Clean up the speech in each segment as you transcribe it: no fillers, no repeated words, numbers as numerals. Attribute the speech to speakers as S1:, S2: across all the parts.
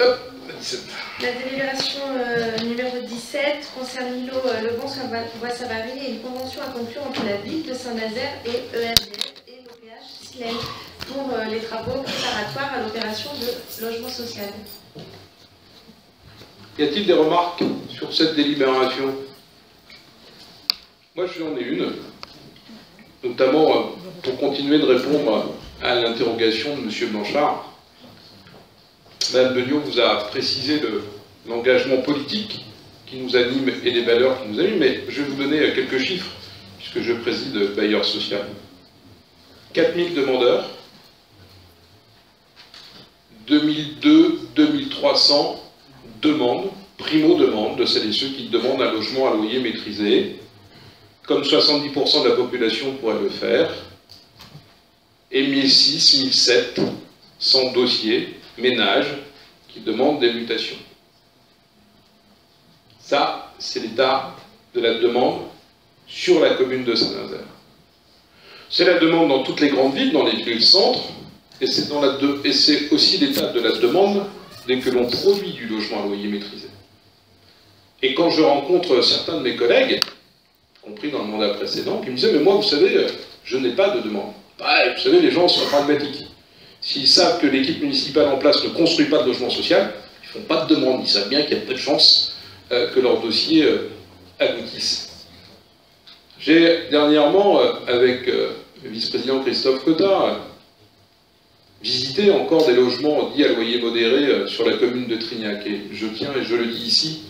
S1: Hop,
S2: La délibération numéro 17 concerne l'îlot Lebon-Bois-Savary et une convention à conclure entre la ville de Saint-Nazaire et ERDF et l'OPH Silène pour les travaux préparatoires à l'opération de logement social.
S1: Y a-t-il des remarques sur cette délibération? Moi, j'en ai une, notamment pour continuer de répondre à l'interrogation de M. Blanchard. Mme Beugnot vous a précisé l'engagement politique qui nous anime et les valeurs qui nous animent, mais je vais vous donner quelques chiffres, puisque je préside Bailleur Social. 4000 demandeurs, 2300 demandes, primo-demandes de celles et ceux qui demandent un logement à loyer maîtrisé, comme 70% de la population pourrait le faire, et 1700 dossiers, ménages, qui demandent des mutations. Ça, c'est l'état de la demande sur la commune de Saint-Nazaire. C'est la demande dans toutes les grandes villes, dans les villes-centres, et c'est aussi l'état de la demande dès que l'on produit du logement à loyer maîtrisé. Et quand je rencontre certains de mes collègues, compris dans le mandat précédent, qui me disaient « Mais moi, vous savez, je n'ai pas de demande. » Bah, vous savez, les gens sont pragmatiques. S'ils savent que l'équipe municipale en place ne construit pas de logement social, ils ne font pas de demande. Ils savent bien qu'il y a peu de chances que leur dossier aboutisse. J'ai dernièrement, avec le vice-président Christophe Cotta, visité encore des logements dits à loyer modéré sur la commune de Trignac. Et je tiens, et je le dis ici,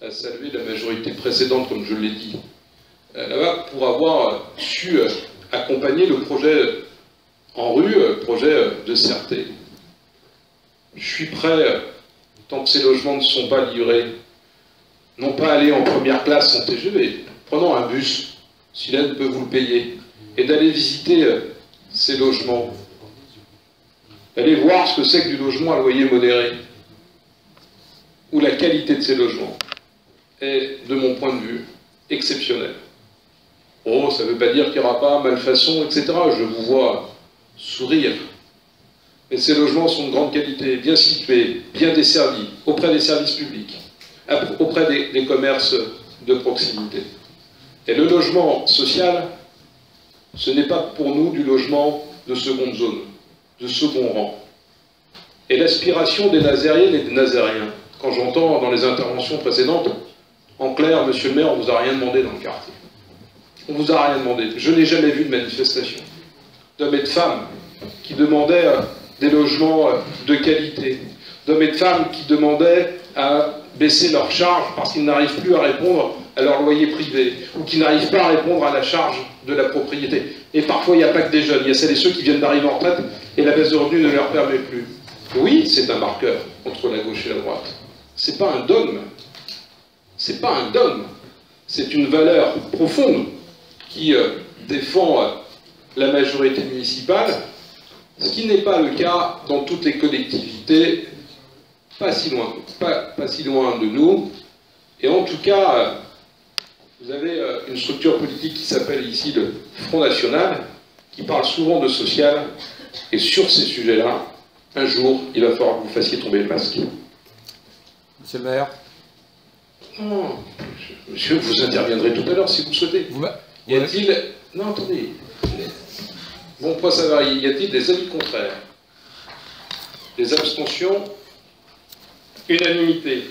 S1: à saluer la majorité précédente, comme je l'ai dit, là-bas, pour avoir su accompagner le projet en rue, projet de CRT. Je suis prêt, tant que ces logements ne sont pas livrés, non pas aller en première classe en TGV, prenant un bus, Silène peut vous le payer, et d'aller visiter ces logements, d'aller voir ce que c'est que du logement à loyer modéré, où la qualité de ces logements est, de mon point de vue, exceptionnelle. Oh, ça ne veut pas dire qu'il n'y aura pas malfaçon, etc. Je vous vois sourire. Mais ces logements sont de grande qualité, bien situés, bien desservis, auprès des services publics, auprès des commerces de proximité. Et le logement social, ce n'est pas pour nous du logement de seconde zone, de second rang. Et l'aspiration des Nazériennes et des Nazairiens, quand j'entends dans les interventions précédentes, en clair, monsieur le maire, on ne vous a rien demandé dans le quartier. On ne vous a rien demandé. Je n'ai jamais vu de manifestation d'hommes et de femmes qui demandaient des logements de qualité, d'hommes et de femmes qui demandaient à baisser leurs charges parce qu'ils n'arrivent plus à répondre à leur loyer privé, ou qui n'arrivent pas à répondre à la charge de la propriété. Et parfois, il n'y a pas que des jeunes, il y a celles et ceux qui viennent d'arriver en retraite et la baisse de revenus ne leur permet plus. Oui, c'est un marqueur entre la gauche et la droite. C'est pas un dogme. C'est pas un dogme. C'est une valeur profonde qui défend la majorité municipale, ce qui n'est pas le cas dans toutes les collectivités, pas si loin de nous. Et en tout cas, vous avez une structure politique qui s'appelle ici le Front National, qui parle souvent de social, et sur ces sujets-là, un jour, il va falloir que vous fassiez tomber le masque.
S3: Monsieur le maire.
S1: Non, monsieur, vous interviendrez tout à l'heure si vous le souhaitez. Y a-t-il... Non, attendez. Bon, point Savary, y a-t-il des avis contraires? Des abstentions? Unanimité.